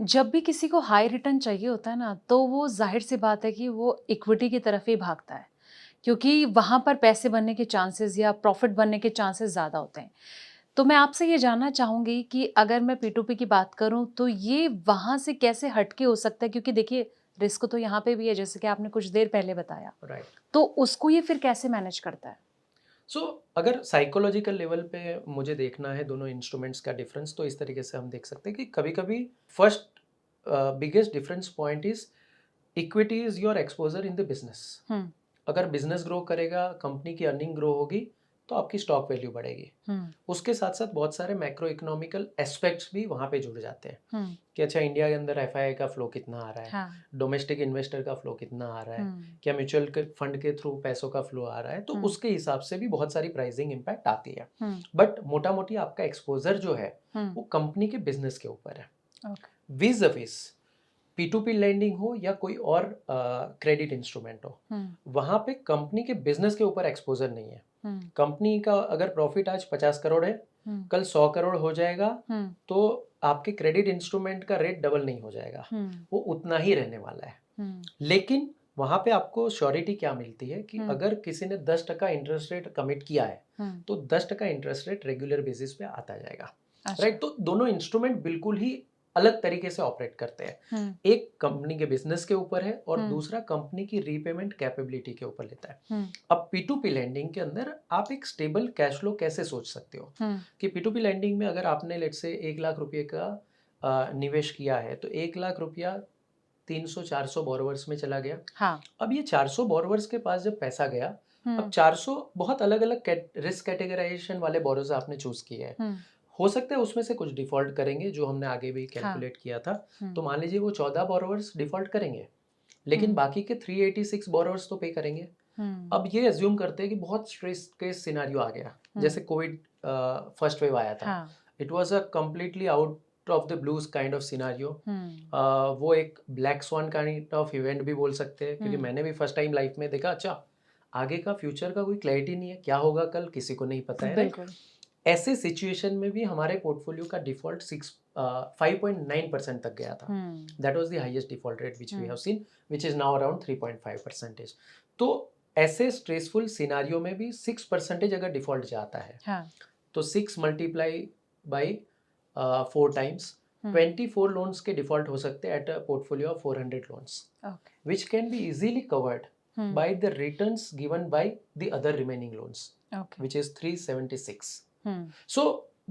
जब भी किसी को हाई रिटर्न चाहिए होता है ना, तो वो ज़ाहिर सी बात है कि वो इक्विटी की तरफ ही भागता है, क्योंकि वहाँ पर पैसे बनने के चांसेस या प्रॉफिट बनने के चांसेस ज़्यादा होते हैं। तो मैं आपसे ये जानना चाहूँगी कि अगर मैं P2P की बात करूँ, तो ये वहाँ से कैसे हटके हो सकता है? क्योंकि देखिए, रिस्क तो यहाँ पे भी है, जैसे कि आपने कुछ देर पहले बताया। राइट। तो उसको ये फिर कैसे मैनेज करता है? सो अगर साइकोलॉजिकल लेवल पे मुझे देखना है दोनों इंस्ट्रूमेंट्स का डिफरेंस, तो इस तरीके से हम देख सकते हैं कि कभी कभी first biggest difference point is equity is your exposure in the business. हुँ, अगर बिजनेस ग्रो करेगा, कंपनी की अर्निंग ग्रो होगी, तो आपकी स्टॉक वैल्यू बढ़ेगी। हुँ, उसके साथ साथ बहुत सारे मैक्रो इकोनॉमिकल एस्पेक्ट्स भी वहाँ पे जुड़ जाते हैं हुँ, कि अच्छा, इंडिया के अंदर एफआईआई का फ्लो कितना आ रहा है, हाँ, डोमेस्टिक इन्वेस्टर का फ्लो कितना आ रहा है, हुँ, क्या म्यूचुअल फंड के थ्रू पैसों का फ्लो आ रहा है, तो हुँ, उसके हिसाब से भी बहुत सारी प्राइसिंग इम्पैक्ट आती है। हुँ, बट मोटा मोटी आपका एक्सपोजर जो है हुँ, वो कंपनी के बिजनेस के ऊपर है। ओके, विज अविज P2P लेंडिंग हो या कोई और क्रेडिट इंस्ट्रूमेंट हो, हुँ, वहाँ पे कंपनी के बिजनेस के ऊपर एक्सपोजर नहीं है। हुँ, कंपनी का अगर प्रॉफिट आज 50 करोड़ है, हुँ, कल 100 करोड़ हो जाएगा, हुँ, तो आपके क्रेडिट इंस्ट्रूमेंट का रेट डबल नहीं हो जाएगा, हुँ, वो उतना ही रहने वाला है। हुँ, लेकिन वहाँ पे आपको श्योरिटी क्या मिलती है कि हुँ, अगर किसी ने 10% इंटरेस्ट रेट कमिट किया है, हुँ, तो 10% इंटरेस्ट रेट रेगुलर बेसिस पे आता जाएगा। अच्छा, राइट, तो दोनों इंस्ट्रूमेंट बिल्कुल ही अलग तरीके से ऑपरेट करते हैं। हुँ, एक कंपनी के बिजनेस के ऊपर है और हुँ, दूसरा कंपनी की रीपेमेंट कैपेबिलिटी के ऊपर लेता है। हुँ, अब P2P लैंडिंग के अंदर आप एक स्टेबल कैश फ्लो कैसे सोच सकते हो हुँ, कि P2P लैंडिंग में अगर आपने लेट से 1 लाख रुपए का निवेश किया है, तो 1 लाख रुपया 300-400 बोरोवर्स में चला गया। हाँ, अब ये 400 बोरोवर्स के पास जब पैसा गया, अब हुँ, 400 बहुत अलग अलग रिस्क कैटेगराइजेशन वाले बोरोज आपने चूज किए हैं। हुँ, हो सकता है उसमें से कुछ डिफ़ॉल्ट करेंगे, जो हमने आगे भी हाँ, कैलकुलेट किया था। हुँ, तो मान लीजिए वो 14 बोरोवर्स डिफ़ॉल्ट करेंगे, हुँ, लेकिन बाकी के 386 बोरोवर्स तो पे करेंगे। हुँ, अब ये अज़्यूम करते हैं कि बहुत स्ट्रेस केस सिनेरियो आ गया, हुँ, जैसे कोविड फर्स्ट वेव आया था। हाँ, it was a completely out of the blues kind of scenario. हुँ, वो एक black swan kind of event भी बोल सकते हैं, क्योंकि हुँ, मैंने भी फर्स्ट टाइम लाइफ में देखा, अच्छा, आगे का फ्यूचर का कोई क्लैरिटी नहीं है, क्या होगा कल किसी को नहीं पता है, राइट? बिल्कुल, ऐसे सिचुएशन में भी हमारे पोर्टफोलियो का डिफ़ॉल्ट 5.9% तक गया था। Hmm, that was the highest default rate which we hmm, have seen, which is now around 3.5%। तो ऐसे स्ट्रेसफुल सिनेरियो में भी 6% अगर डिफ़ॉल्ट जाता है, हाँ, तो 6 multiply by 4 times, hmm, 24 loans के डिफ़ॉल्ट हो सकते हैं at a portfolio of 400 loans, okay, which can be easily covered hmm, by the returns given by the other remaining loans, okay, which is 376। हुँ, सो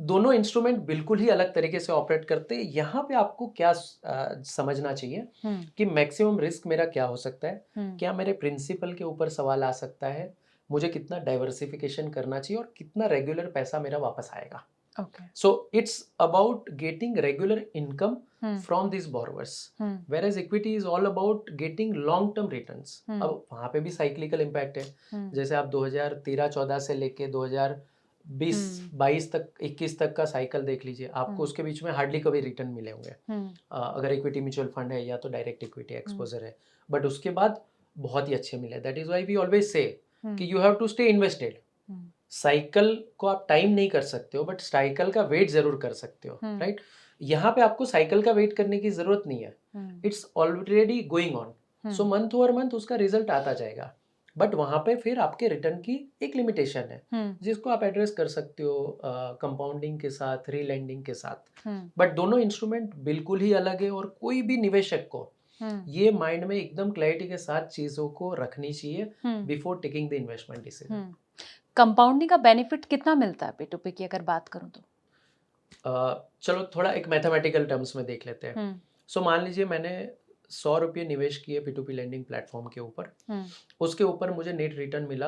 दोनों instrument बिल्कुल ही अलग तरीके से operate करते हैं। यहाँ पे आपको क्या समझना चाहिए हुँ, कि मैक्सिमम रिस्क मेरा क्या हो सकता है, हुँ, क्या मेरे प्रिंसिपल के ऊपर सवाल आ सकता है, मुझे कितना डाइवर्सिफिकेशन करना चाहिए और कितना रेगुलर पैसा मेरा वापस आएगा। Okay, so it's about getting regular income hmm, from this borrowers, hmm, where equity is all about getting long term returns. हुँ, अब वहाँ पे भी साइक्लिकल इम्पैक्ट है। हुँ, जैसे आप 2013-14 से लेके 2020 हुँ, 22 तक 21 तक का साइकिल देख लीजिए, आपको हुँ, उसके बीच में हार्डली कभी रिटर्न मिले होंगे। हुँ, अगर इक्विटी म्यूचुअल फंड है या तो डायरेक्ट इक्विटी हुँ, एक्सपोजर है, बट उसके बाद बहुत ही अच्छे मिले। That is why we always say hmm, कि you have to stay invested. हुँ, साइकिल को आप टाइम नहीं कर सकते हो, बट साइकिल का वेट ज़रूर कर सकते हो, हुँ, राइट? यहाँ पे आपको साइकिल का वेट करने की ज़रूरत नहीं है। Hmm, it's already going on. So hmm, month over month उसका रिजल्ट आता जाएगा। बट वहाँ पे फिर आपके रिटर्न की एक लिमिटेशन है, हुँ, जिसको आप एड्रेस कर सकते हो कंपाउंडिंग के साथ, रीलैंडिंग के साथ। हुँ, बट दोनों इंस्ट्रूमेंट बिल्कुल ही अलग है, और कोई भी निवेशक को हुँ, ये माइंड में एकदम क्लैरिटी के साथ चीज़ों को रखनी चाहिए hmm, before taking the investment decision. Hmm. Compounding का बेनिफिट कितना मिलता है P2P की अगर बात करूँ तो? चलो थोड़ा एक मैथमेटिकल टर्म्स में देख लेते हैं। हुँ, सो मान लीजिए मैंने 100 रुपये निवेश किए P2P लैंडिंग प्लेटफॉर्म के ऊपर, हुँ, उसके ऊपर मुझे नेट रिटर्न मिला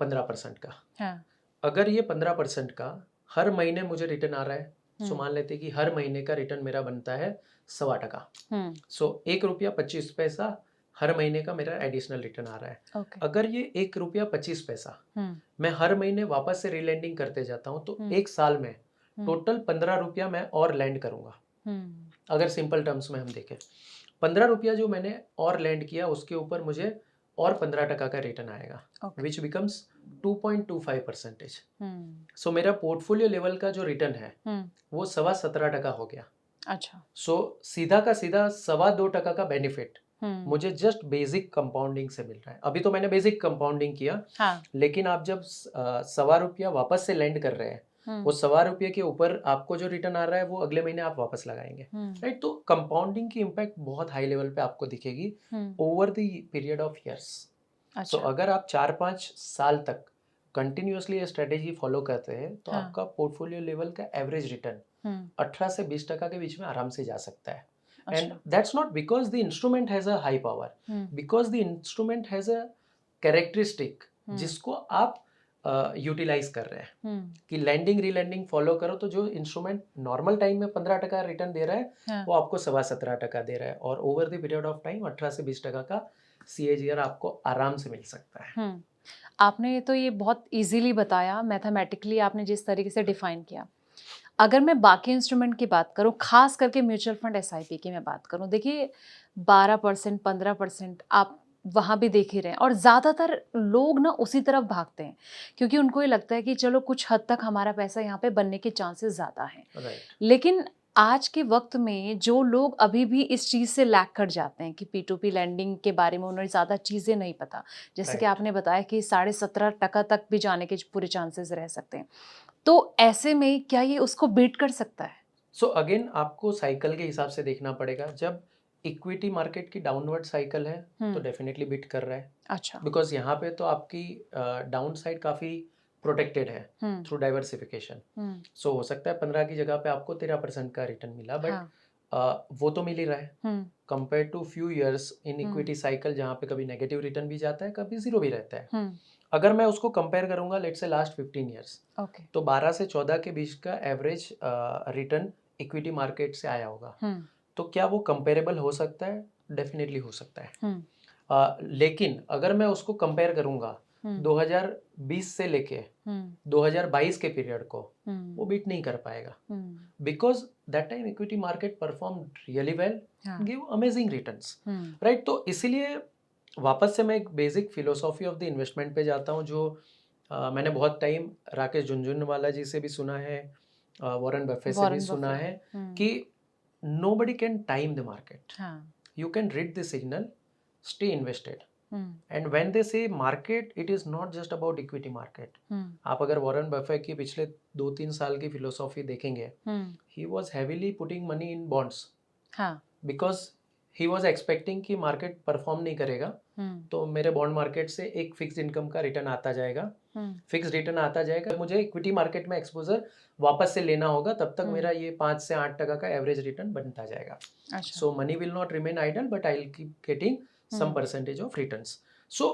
15% का। हाँ, अगर ये 15% का हर महीने मुझे रिटर्न आ रहा है, सो हुँ, मान लेते हैं कि हर महीने का रिटर्न मेरा बनता है 1.25%। हुँ, सो 1 रुपया 25 पैसा हर महीने का मेरा एडिशनल रिटर्न आ रहा है। ओके, अगर ये 1 रुपया 25 पैसा हुँ, मैं हर महीने वापस से रीलैंडिंग करते जाता हूँ, तो हुँ, एक साल में हुँ, टोटल 15 रुपया मैं और लैंड करूँगा। हुँ, अगर सिंपल टर्म्स में हम देखें, 15 रुपया जो मैंने और लैंड किया, उसके ऊपर मुझे और 15% का रिटर्न आएगा, ओके, विच बिकम्स 2.25%। हुँ, सो मेरा पोर्टफोलियो लेवल का जो रिटर्न है हुँ, वो 17.25% हो गया। अच्छा। सो सीधा का सीधा 2.25% का बेनिफिट मुझे जस्ट बेसिक कंपाउंडिंग से मिल रहा है। अभी तो मैंने बेसिक कंपाउंडिंग किया, हाँ। लेकिन आप जब ₹1.25 वापस से लैंड कर रहे हैं, वो ₹1.25 के ऊपर आपको जो रिटर्न आ रहा है वो अगले महीने आप वापस लगाएंगे, राइट? तो कंपाउंडिंग की इम्पैक्ट बहुत हाई लेवल पे आपको दिखेगी over the period of years. So अच्छा। अगर आप 4-5 साल तक कंटिन्यूअसली ये स्ट्रेटेजी फॉलो करते हैं तो हाँ। आपका पोर्टफोलियो लेवल का एवरेज रिटर्न 18 से 20% के बीच में आराम से जा सकता है। And अच्छा। that's not because the instrument has a high power, because the instrument has a characteristic जिसको आप यूटिलाइज कर रहे हैं कि लैंडिंग रीलैंडिंग फॉलो करो तो जो इंस्ट्रूमेंट नॉर्मल टाइम में 15% रिटर्न दे रहा है, हाँ। वो आपको 17.25% दे रहा है, और over the period of time 18 से 20% का CAGR आपको आराम से मिल सकता है। आपने तो ये बहुत इजीली बताया, मैथमेटिकली आपने जिस तरीके से डिफाइन किया। अगर मैं बाकी इंस्ट्रूमेंट की बात करूं, खास करके म्यूचुअल फंड SIP की मैं बात करूं, देखिए 12% 15% आप वहाँ भी देख ही रहे हैं, और ज़्यादातर लोग ना उसी तरफ भागते हैं क्योंकि उनको ये लगता है कि चलो कुछ हद तक हमारा पैसा यहाँ पे बनने के चांसेस ज़्यादा हैं। राइट। लेकिन आज के वक्त में जो लोग अभी भी इस चीज़ से लैग कर जाते हैं कि P2P लैंडिंग के बारे में उन्हें ज़्यादा चीज़ें नहीं पता, जैसे कि राइट। आपने बताया कि 17.5% तक भी जाने के पूरे चांसेस रह सकते हैं, तो ऐसे में क्या ये उसको बीट कर सकता है? सो अगेन आपको साइकिल के हिसाब से देखना पड़ेगा। जब इक्विटी मार्केट की डाउनवर्ड साइकिल है तो डेफिनेटली बीट कर रहा है, अच्छा। बिकॉज यहाँ पे तो आपकी डाउन साइड काफ़ी प्रोटेक्टेड है थ्रू डाइवर्सिफिकेशन। सो हो सकता है 15 की जगह पे आपको 13% का रिटर्न मिला, बट वो तो मिल ही रहा है compare to few years in equity cycle जहाँ पे कभी नेगेटिव रिटर्न भी जाता है, कभी जीरो भी रहता है। अगर मैं उसको कंपेयर करूंगा लेट से लास्ट 15 ईयर्स, तो 12 से 14 के बीच का एवरेज रिटर्न इक्विटी मार्केट से आया होगा। तो क्या वो कंपेरेबल हो सकता है? डेफिनेटली हो सकता है। लेकिन अगर मैं उसको कंपेयर करूंगा 2020 से लेके 2022 के पीरियड को, वो बीट नहीं कर पाएगा, because that time equity market perform really well, give amazing returns, right? तो इसीलिए वापस से मैं एक basic philosophy of the investment पे जाता हूँ, जो मैंने बहुत टाइम राकेश झुनझुनवाला जी से भी सुना है, वॉरेन बफे से भी सुना है कि nobody can time the market. You can read the signal, stay invested. And when they say market, it is not just about equity market. आप अगर वॉरेन बफे की पिछले 2-3 साल की फिलोसॉफी देखेंगे, he was heavily putting money in bonds. Because he was expecting कि market perform नहीं करेगा, तो मेरे बॉन्ड मार्केट से एक फिक्स्ड इनकम का रिटर्न आता जाएगा, फिक्स्ड रिटर्न आता जाएगा, मुझे इक्विटी मार्केट में एक्सपोजर वापस से लेना होगा, तब तक मेरा ये 5 से 8% का एवरेज रिटर्न बनता जाएगा। So money will not remain idle, but I will keep getting some percentage of returns. So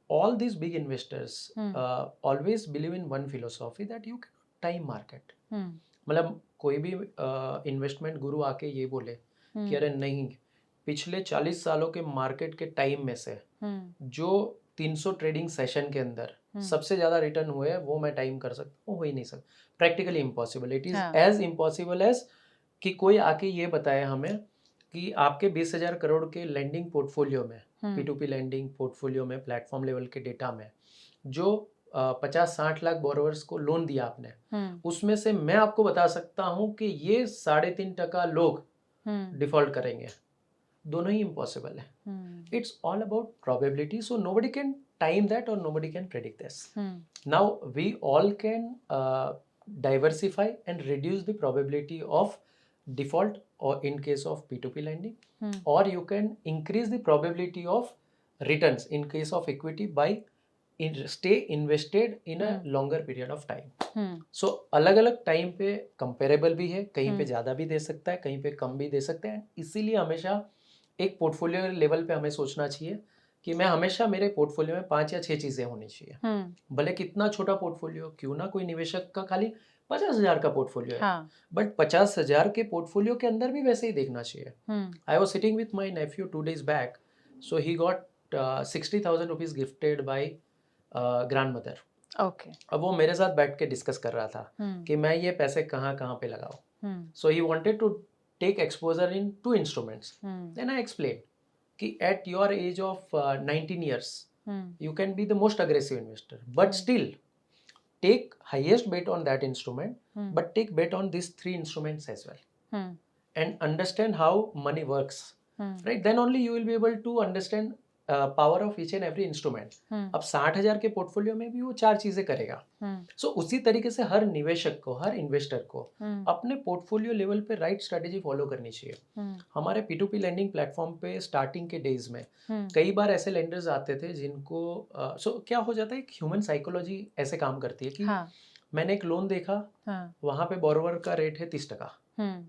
all these big investors always believe in one philosophy that you cannot time market. मतलब कोई भी investment गुरु आके ये बोले कि अरे नहीं, पिछले 40 सालों के मार्केट के टाइम में से जो 300 ट्रेडिंग सेशन के अंदर सबसे ज्यादा रिटर्न हुए हैं वो मैं टाइम कर सकता हूँ, हो ही नहीं सकता, practically impossible. It is as impossible as कि कोई आके ये बताए हमें कि आपके 20,000 करोड़ के लैंडिंग पोर्टफोलियो में, P2P लैंडिंग पोर्टफोलियो में, प्लेटफॉर्म लेवल के डेटा में जो 50-60 लाख बोरोवर्स को लोन दिया आपने, उसमें से मैं आपको बता सकता हूं कि ये 3.5% लोग डिफॉल्ट करेंगे। दोनों ही इम्पॉसिबल है। It's all about probability, so nobody can time that और nobody can predict this. Now we all can diversify and reduce the probability of default or in case of P2P lending, or you can increase the probability of returns in case of equity by stay invested in a longer period of time. So अलग अलग time पे comparable भी है, कहीं पे ज़्यादा भी दे सकता है, कहीं पे कम भी दे सकते हैं। इसीलिए हमेशा एक पोर्टफोलियो लेवल पे हमें सोचना चाहिए कि मैं हमेशा मेरे पोर्टफोलियो में 5 या 6 चीज़ें होनी चाहिए, भले कितना छोटा पोर्टफोलियो क्यों ना। कोई निवेशक का खाली 50,000 का पोर्टफोलियो है, बट 50,000 के पोर्टफोलियो के अंदर भी वैसे ही देखना चाहिए। I was sitting with my nephew 2 days back, so he got 60,000 rupees gifted by grand mother. अब वो मेरे साथ बैठ के डिस्कस कर रहा था कि मैं ये पैसे कहाँ कहाँ पे लगाऊं। So he wanted to take exposure in 2 instruments. Then I explain कि at your age of 19 years you can be the most aggressive investor, but still take highest bet on that instrument, but take bet on these 3 instruments as well. Hmm, and understand how money works, hmm, right? Then only you will be able to understand power of each and every instrument. हम्म, अब 60,000 के portfolio में भी वो 4 चीजें करेगा. हम्म, सो उसी तरीके से हर निवेशक को, हर इन्वेस्टर को हम्म, अपने पोर्टफोलियो लेवल पे राइट स्ट्रेटेजी फॉलो करनी चाहिए. हम्म, हमारे P2P लैंडिंग प्लेटफॉर्म पे स्टार्टिंग के डेज में हम्म, कई बार ऐसे लेंडर्स आते थे जिनको क्या हो जाता है, एक ह्यूमन साइकोलॉजी ऐसे काम करती है कि हाँ, मैंने एक लोन देखा, हाँ, वहां पे बोरोवर का रेट है 30%. हम्म,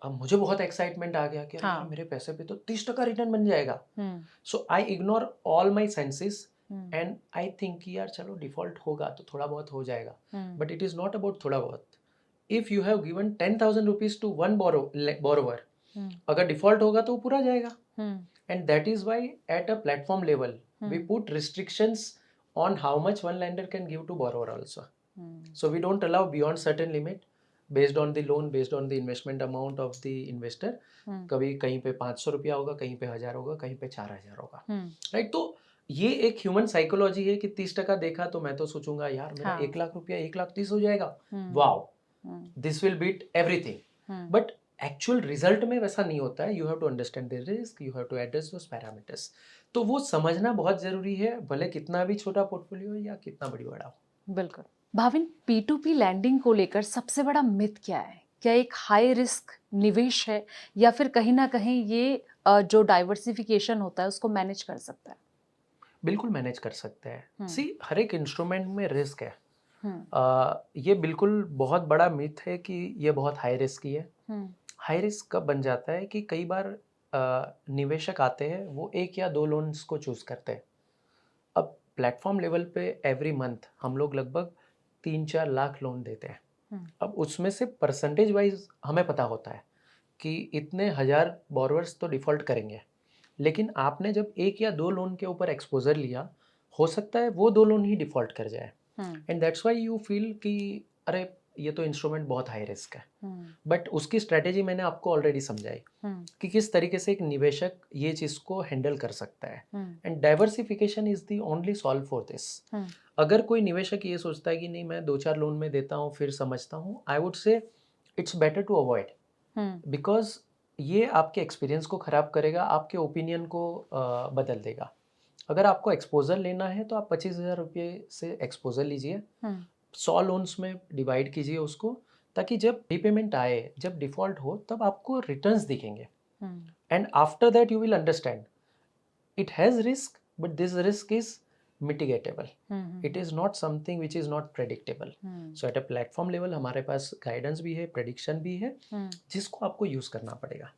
अब मुझे बहुत एक्साइटमेंट आ गया कि अरे यार हाँ, मेरे पैसे पे तो 30% रिटर्न बन जाएगा. Hmm, so I ignore all my senses hmm, and I think कि यार चलो डिफॉल्ट होगा तो थोड़ा बहुत हो जाएगा. Hmm, but it is not about थोड़ा बहुत. If you have given 10,000 rupees to one borrower, hmm, अगर डिफॉल्ट होगा तो वो पूरा जाएगा. Hmm, and that is why at a platform level we hmm, put restrictions on how much one lender can give to borrower also. Hmm, So we don't allow beyond certain limit based on the loan, based on the investment amount of the investor. हम्म, कभी कहीं पे 500 रुपया होगा, कहीं पे 1000 होगा, कहीं पे 4000 होगा. हम्म, राइट. तो ये एक ह्यूमन साइकोलॉजी है कि 30% देखा तो मैं तो सोचूंगा यार मेरा हाँ, 1 लाख रुपया 1,30,000 हो जाएगा, hmm, wow, hmm, this will beat everything. Hmm, but actual result में वैसा नहीं होता है. You have to understand the risk, you have to address those parameters. तो वो समझना बहुत जरूरी है, भले कितना भी छोटा पोर्टफोलियो हो या कितना बड़ी बड़ा हो. बिल्कुल. भाविन, P2P लैंडिंग को लेकर सबसे बड़ा मिथ क्या है? क्या एक हाई रिस्क निवेश है या फिर कहीं ना कहीं ये जो डाइवर्सिफिकेशन होता है उसको मैनेज कर सकता है? बिल्कुल मैनेज कर सकते हैं. हम्म, सी, हर एक इंस्ट्रूमेंट में रिस्क है. हम्म, ये बिल्कुल बहुत बड़ा मिथ है कि ये बहुत हाई रिस्क ही है. हम्म, हाई रिस्क कब बन जाता है कि कई बार निवेशक आते हैं, वो 1 या 2 लोन्स को चूज करते हैं. अब प्लेटफॉर्म लेवल पे एवरी मंथ हम लोग लगभग 3-4 लाख लोन देते हैं. हम्म, अब उसमें से परसेंटेज वाइज हमें पता होता है कि इतने हजार बोरोवर्स तो डिफॉल्ट करेंगे. लेकिन आपने जब 1 या 2 लोन के ऊपर एक्सपोजर लिया, हो सकता है वो 2 लोन ही डिफॉल्ट कर जाए. Hmm, and that's why you feel कि अरे ये तो इंस्ट्रूमेंट बहुत हाई रिस्क है. हम्म, बट उसकी स्ट्रैटेजी मैंने आपको ऑलरेडी समझाई हम्म, कि किस तरीके से एक निवेशक ये चीज़ को हैंडल कर सकता है. Hmm, and diversification is the only solve for this. Hmm, अगर कोई निवेशक ये सोचता है कि नहीं मैं 2-4 लोन में देता हूँ फिर समझता हूँ, I would say it's better to avoid. Hmm, because ये आपके एक्सपीरियंस को ख़राब करेगा, आपके ओपिनियन को बदल देगा. अगर आपको एक्सपोजर लेना है तो आप 25,000 रुपये से एक्सपोजर लीजिए, हम्म, 100 लोन्स में डिवाइड कीजिए उसको, ताकि जब रीपेमेंट आए, जब डिफ़ॉल्ट हो, तब आपको रिटर्न्स दिखेंगे. Hmm, and after that you will understand it has risk, but this risk is mitigatable. Hmm, it is not something which is not predictable. Hmm, so at a platform level हमारे पास guidance भी है, prediction भी है, हम्म, जिसको आपको use करना पड़ेगा.